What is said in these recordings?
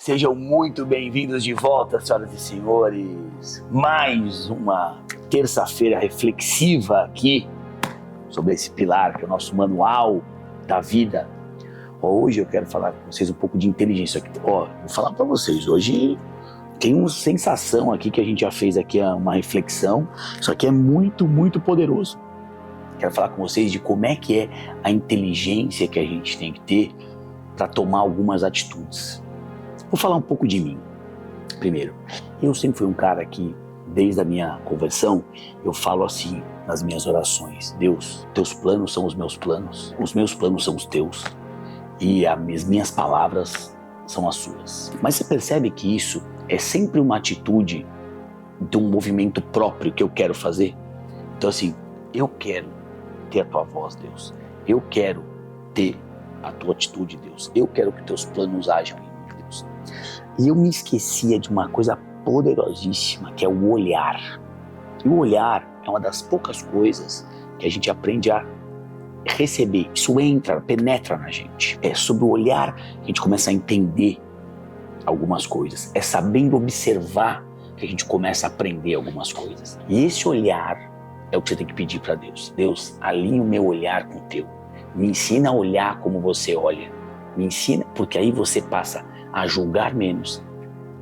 Sejam muito bem-vindos de volta, senhoras e senhores. Mais uma terça-feira reflexiva aqui sobre esse pilar que é o nosso manual da vida. Hoje eu quero falar com vocês um pouco de inteligência. Vou falar para vocês, hoje tem uma sensação aqui que a gente já fez aqui uma reflexão, isso aqui é muito, muito poderoso. Quero falar com vocês de como é que é a inteligência que a gente tem que ter para tomar algumas atitudes. Vou falar um pouco de mim. Primeiro, eu sempre fui um cara que, desde a minha conversão, eu falo assim nas minhas orações: Deus, teus planos são os meus planos são os teus, e as minhas palavras são as suas. Mas você percebe que isso é sempre uma atitude de um movimento próprio que eu quero fazer? Então assim, eu quero ter a tua voz, Deus. Eu quero ter a tua atitude, Deus. Eu quero que teus planos hajam em mim, Deus. E eu me esquecia de uma coisa poderosíssima, que é o olhar. E o olhar é uma das poucas coisas que a gente aprende a receber. Isso penetra na gente. É sobre o olhar que a gente começa a entender algumas coisas. É sabendo observar que a gente começa a aprender algumas coisas. E esse olhar é o que você tem que pedir para Deus. Deus, alinha o meu olhar com o teu. Me ensina a olhar como você olha. Me ensina, porque aí você passa a julgar menos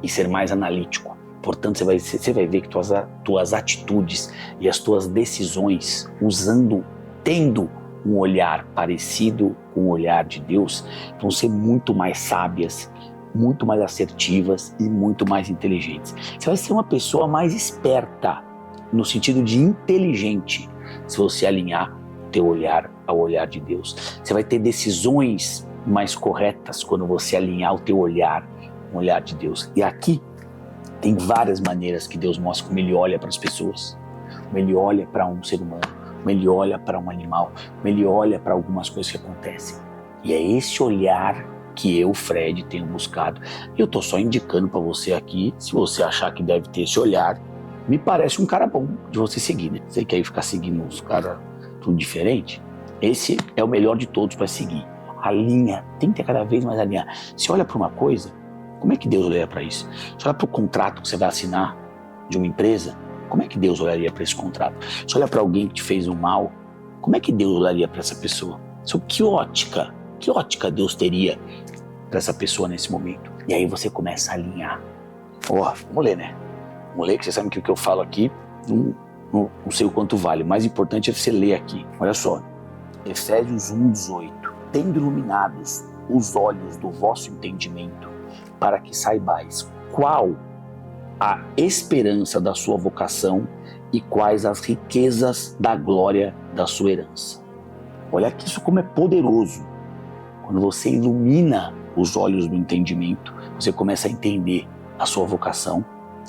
e ser mais analítico. Portanto, você vai ver que tuas atitudes e as tuas decisões, tendo um olhar parecido com o olhar de Deus, vão ser muito mais sábias, muito mais assertivas e muito mais inteligentes. Você vai ser uma pessoa mais esperta, no sentido de inteligente, se você alinhar o teu olhar ao olhar de Deus. Você vai ter decisões mais corretas quando você alinhar o teu olhar com o olhar de Deus. E aqui tem várias maneiras que Deus mostra como Ele olha para as pessoas, como Ele olha para um ser humano, como Ele olha para um animal, como Ele olha para algumas coisas que acontecem. E é esse olhar que eu, Fred, tenho buscado. Eu estou só indicando para você aqui, se você achar que deve ter esse olhar, me parece um cara bom de você seguir, né? Você quer ficar seguindo uns caras tudo diferente? Esse é o melhor de todos para seguir. Alinha, tenta cada vez mais alinhar. Você olha para uma coisa, como é que Deus olha para isso? Você olha para o contrato que você vai assinar de uma empresa, como é que Deus olharia para esse contrato? Você olha para alguém que te fez um mal, como é que Deus olharia para essa pessoa? Que ótica Deus teria para essa pessoa nesse momento? E aí você começa a alinhar. Vamos ler, né? Vamos ler, que você sabe que o que eu falo aqui não sei o quanto vale. O mais importante é você ler aqui. Olha só, Efésios 1:18. Tendo iluminados os olhos do vosso entendimento, para que saibais qual a esperança da sua vocação e quais as riquezas da glória da sua herança. Olha aqui isso como é poderoso. Quando você ilumina os olhos do entendimento, você começa a entender a sua vocação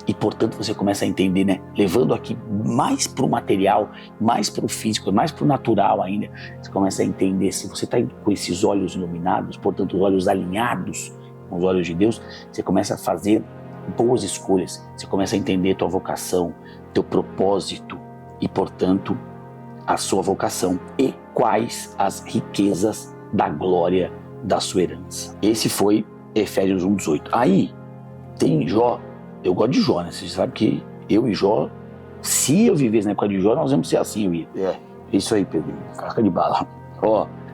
e, portanto, você começa a entender, né? Levando aqui mais para o material, mais para o físico, mais para o natural ainda, você começa a entender, se você está com esses olhos iluminados, portanto, os olhos alinhados com os olhos de Deus, você começa a fazer boas escolhas, você começa a entender tua vocação, teu propósito e, portanto, a sua vocação e quais as riquezas da glória da sua herança. Esse foi Efésios 1:18. Aí tem Jó. Eu gosto de Jó, né? Você sabe que eu e Jó, se eu vivesse na época de Jó, nós vamos ser assim, eu ia. Isso aí, Pedro, carga de bala.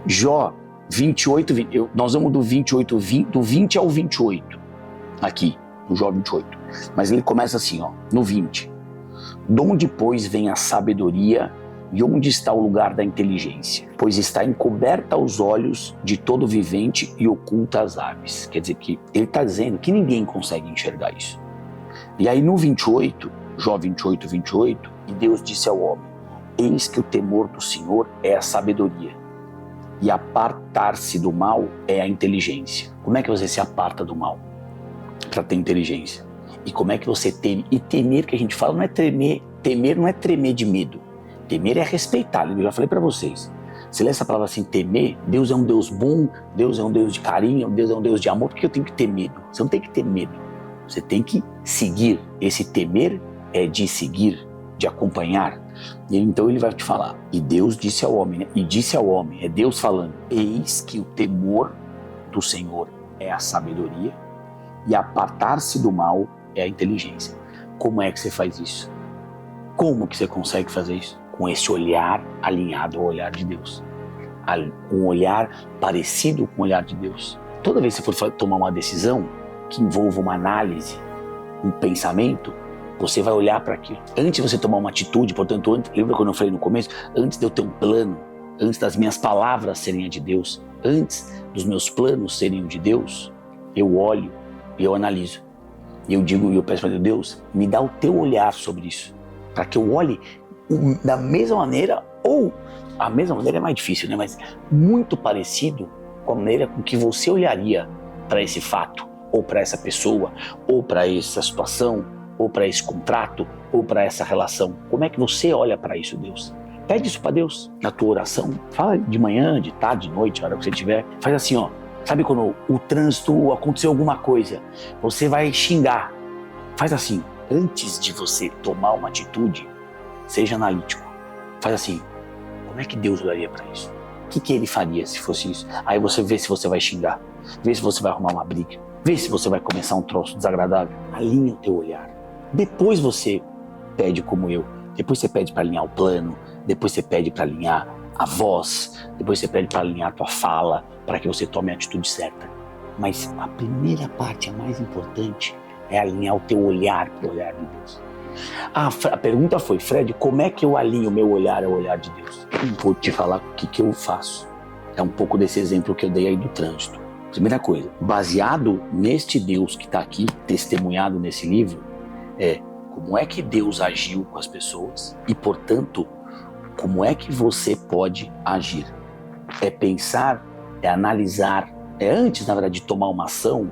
Jó 28, 20, nós vamos do 28, do 20 ao 28, aqui, no Jó 28. Mas ele começa assim, no 20. Donde, pois, vem a sabedoria e onde está o lugar da inteligência? Pois está encoberta aos olhos de todo vivente e oculta às aves. Quer dizer que ele está dizendo que ninguém consegue enxergar isso. E aí no 28, Jó 28, 28, e Deus disse ao homem: eis que o temor do Senhor é a sabedoria, e apartar-se do mal é a inteligência. Como é que você se aparta do mal? Para ter inteligência. E como é que você teme? E temer, que a gente fala, não é tremer. Temer não é tremer de medo. Temer é respeitar. Eu já falei para vocês. Você lê essa palavra assim, temer, Deus é um Deus bom, Deus é um Deus de carinho, Deus é um Deus de amor. Por que eu tenho que ter medo? Você não tem que ter medo. Você tem que seguir. Esse temer é de seguir, de acompanhar. E então ele vai te falar. E Deus disse ao homem, né? E disse ao homem, é Deus falando: eis que o temor do Senhor é a sabedoria, e apartar-se do mal é a inteligência. Como é que você faz isso? Como que você consegue fazer isso? Com esse olhar alinhado ao olhar de Deus. Um olhar parecido com o olhar de Deus. Toda vez que você for tomar uma decisão que envolva uma análise, um pensamento, você vai olhar para aquilo. Antes de você tomar uma atitude, portanto, lembra quando eu falei no começo? Antes de eu ter um plano, antes das minhas palavras serem a de Deus, antes dos meus planos serem o de Deus, eu olho e eu analiso. E eu digo, e eu peço para Deus, me dá o teu olhar sobre isso. Para que eu olhe da mesma maneira, ou a mesma maneira é mais difícil, né? Mas muito parecido com a maneira com que você olharia para esse fato, ou para essa pessoa, ou para essa situação, ou para esse contrato, ou para essa relação. Como é que você olha para isso, Deus? Pede isso para Deus na tua oração. Fala de manhã, de tarde, de noite, a hora que você tiver. Faz assim, ó. Sabe quando o trânsito aconteceu alguma coisa, você vai xingar. Faz assim, antes de você tomar uma atitude, seja analítico. Faz assim, como é que Deus olharia para isso? O que ele faria se fosse isso? Aí você vê se você vai xingar, vê se você vai arrumar uma briga, vê se você vai começar um troço desagradável. Alinha o teu olhar. Depois você pede como eu. Depois você pede para alinhar o plano, depois você pede para alinhar a voz, depois você pede para alinhar a tua fala, para que você tome a atitude certa. Mas a primeira parte, a mais importante, é alinhar o teu olhar para o olhar de Deus. A pergunta foi, Fred, como é que eu alinho o meu olhar ao olhar de Deus? Vou te falar o que eu faço. É um pouco desse exemplo que eu dei aí do trânsito. Primeira coisa, baseado neste Deus que está aqui, testemunhado nesse livro, como é que Deus agiu com as pessoas e, portanto, como é que você pode agir? É pensar, é analisar, antes, na verdade, de tomar uma ação,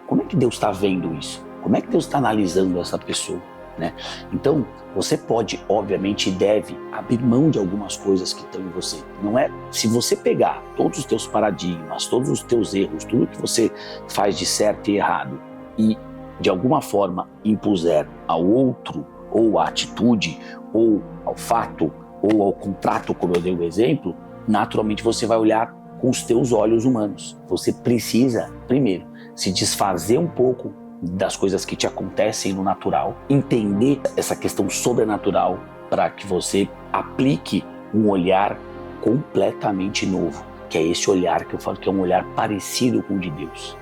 como é que Deus está vendo isso? Como é que Deus está analisando essa pessoa? Né? Então, você pode, obviamente, e deve abrir mão de algumas coisas que estão em você. Não é, se você pegar todos os teus paradigmas, todos os teus erros, tudo que você faz de certo e errado e, de alguma forma, impuser ao outro, ou à atitude, ou ao fato, ou ao contrato, como eu dei o exemplo, naturalmente você vai olhar com os teus olhos humanos. Você precisa, primeiro, se desfazer um pouco das coisas que te acontecem no natural, entender essa questão sobrenatural para que você aplique um olhar completamente novo, que é esse olhar que eu falo que é um olhar parecido com o de Deus.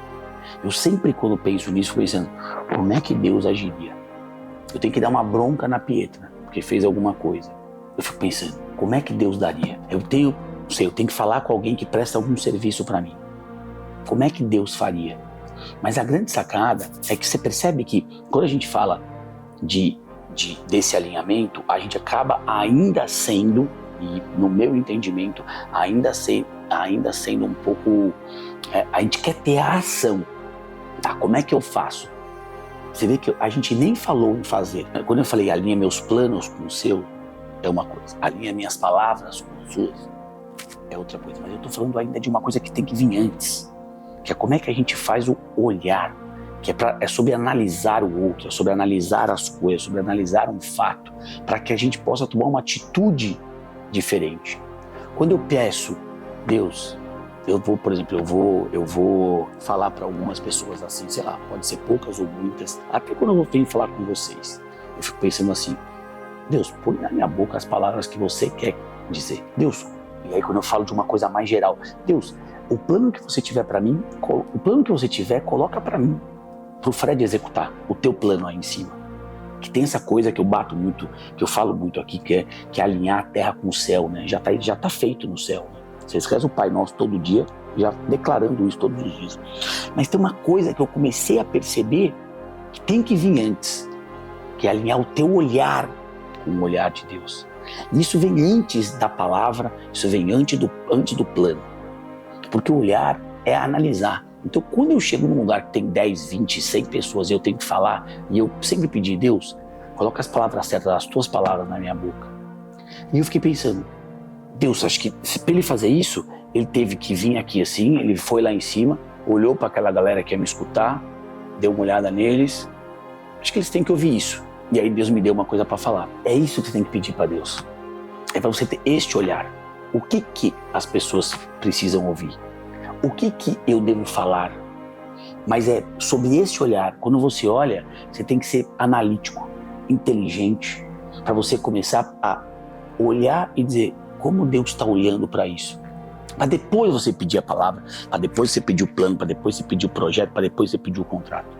Eu sempre, quando penso nisso, fico pensando, como é que Deus agiria? Eu tenho que dar uma bronca na Pietra, porque fez alguma coisa. Eu fico pensando, como é que Deus daria? Eu tenho que falar com alguém que presta algum serviço para mim. Como é que Deus faria? Mas a grande sacada é que você percebe que quando a gente fala desse alinhamento, a gente acaba ainda sendo, e no meu entendimento, ainda sendo um pouco... a gente quer ter a ação. Tá, como é que eu faço? Você vê que a gente nem falou em fazer. Quando eu falei alinha meus planos com o seu, é uma coisa. Alinha minhas palavras com os seus, é outra coisa. Mas eu tô falando ainda de uma coisa que tem que vir antes. Que é como é que a gente faz o olhar, que é sobre analisar o outro, é sobre analisar as coisas, sobre analisar um fato, para que a gente possa tomar uma atitude diferente. Quando eu peço, Deus, eu vou falar para algumas pessoas assim, sei lá, pode ser poucas ou muitas, até quando eu venho falar com vocês, eu fico pensando assim, Deus, põe na minha boca as palavras que você quer dizer. Deus, e aí quando eu falo de uma coisa mais geral, Deus, o plano que você tiver para mim, o plano que você tiver, coloca para mim, pro Fred executar o teu plano aí em cima. Que tem essa coisa que eu bato muito, que eu falo muito aqui, que é alinhar a terra com o céu, né? Já tá feito no céu, né? Você esquece o Pai Nosso todo dia, já declarando isso todos os dias. Mas tem uma coisa que eu comecei a perceber que tem que vir antes, que é alinhar o teu olhar com o olhar de Deus. Isso vem antes da palavra, isso vem antes do plano. Porque o olhar é analisar. Então, quando eu chego num lugar que tem 10, 20, 100 pessoas e eu tenho que falar, e eu sempre pedi, Deus, coloca as palavras certas, as tuas palavras na minha boca. E eu fiquei pensando, Deus, acho que para ele fazer isso, ele teve que vir aqui assim, ele foi lá em cima, olhou para aquela galera que ia me escutar, deu uma olhada neles, acho que eles têm que ouvir isso. E aí Deus me deu uma coisa para falar. É isso que você tem que pedir para Deus. É para você ter este olhar. O que as pessoas precisam ouvir? O que eu devo falar? Mas é sobre esse olhar. Quando você olha, você tem que ser analítico, inteligente, para você começar a olhar e dizer como Deus está olhando para isso. Para depois você pedir a palavra, para depois você pedir o plano, para depois você pedir o projeto, para depois você pedir o contrato.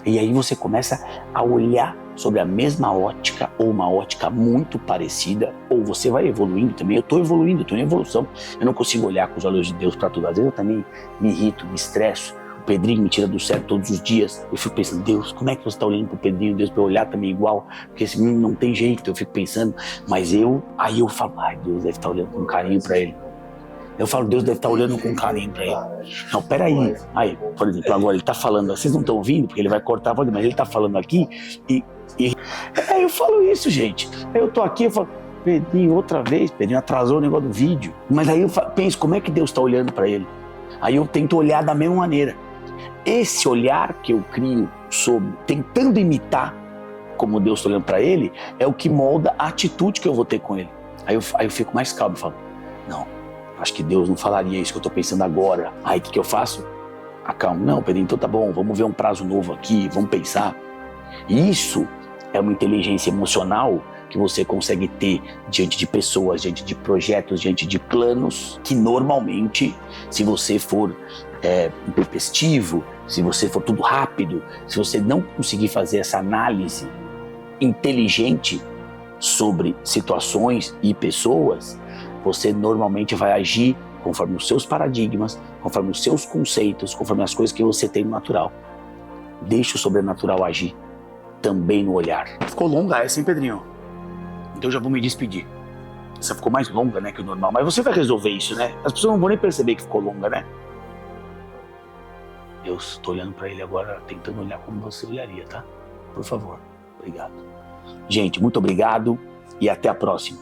E aí você começa a olhar sobre a mesma ótica ou uma ótica muito parecida, ou você vai evoluindo também. Eu estou evoluindo, estou em evolução. Eu não consigo olhar com os olhos de Deus para tudo. Às vezes eu também me irrito, me estresso. O Pedrinho me tira do sério todos os dias. Eu fico pensando, Deus, como é que você está olhando para o Pedrinho? Deus, para eu olhar também igual, porque esse menino não tem jeito. Eu fico pensando, mas aí eu falo, ai, Deus deve estar olhando com carinho para ele. Eu falo, Deus deve estar olhando com carinho para ele. Não, peraí. Aí, por exemplo, agora ele está falando, vocês não estão ouvindo, porque ele vai cortar a voz, mas ele está falando aqui e eu falo isso, gente. Aí eu tô aqui, eu falo, Pedrinho, outra vez, Pedrinho atrasou o negócio do vídeo. Mas aí eu penso, como é que Deus está olhando para ele? Aí eu tento olhar da mesma maneira. Esse olhar que eu crio sobre, tentando imitar como Deus está olhando para ele, é o que molda a atitude que eu vou ter com ele. Aí eu fico mais calmo e falo, não, acho que Deus não falaria isso que eu estou pensando agora. Aí o que eu faço? Acalmo. Não, Pedrinho, então tá bom, vamos ver um prazo novo aqui, vamos pensar. Isso é uma inteligência emocional que você consegue ter diante de pessoas, diante de projetos, diante de planos, que normalmente, se você for intempestivo, se você for tudo rápido, se você não conseguir fazer essa análise inteligente sobre situações e pessoas, você normalmente vai agir conforme os seus paradigmas, conforme os seus conceitos, conforme as coisas que você tem no natural. Deixa o sobrenatural agir também no olhar. Ficou longa essa, hein, Pedrinho? Então eu já vou me despedir. Essa ficou mais longa, né, que o normal. Mas você vai resolver isso, né? As pessoas não vão nem perceber que ficou longa, né? Deus, tô olhando pra ele agora, tentando olhar como você olharia, tá? Por favor. Obrigado. Gente, muito obrigado e até a próxima.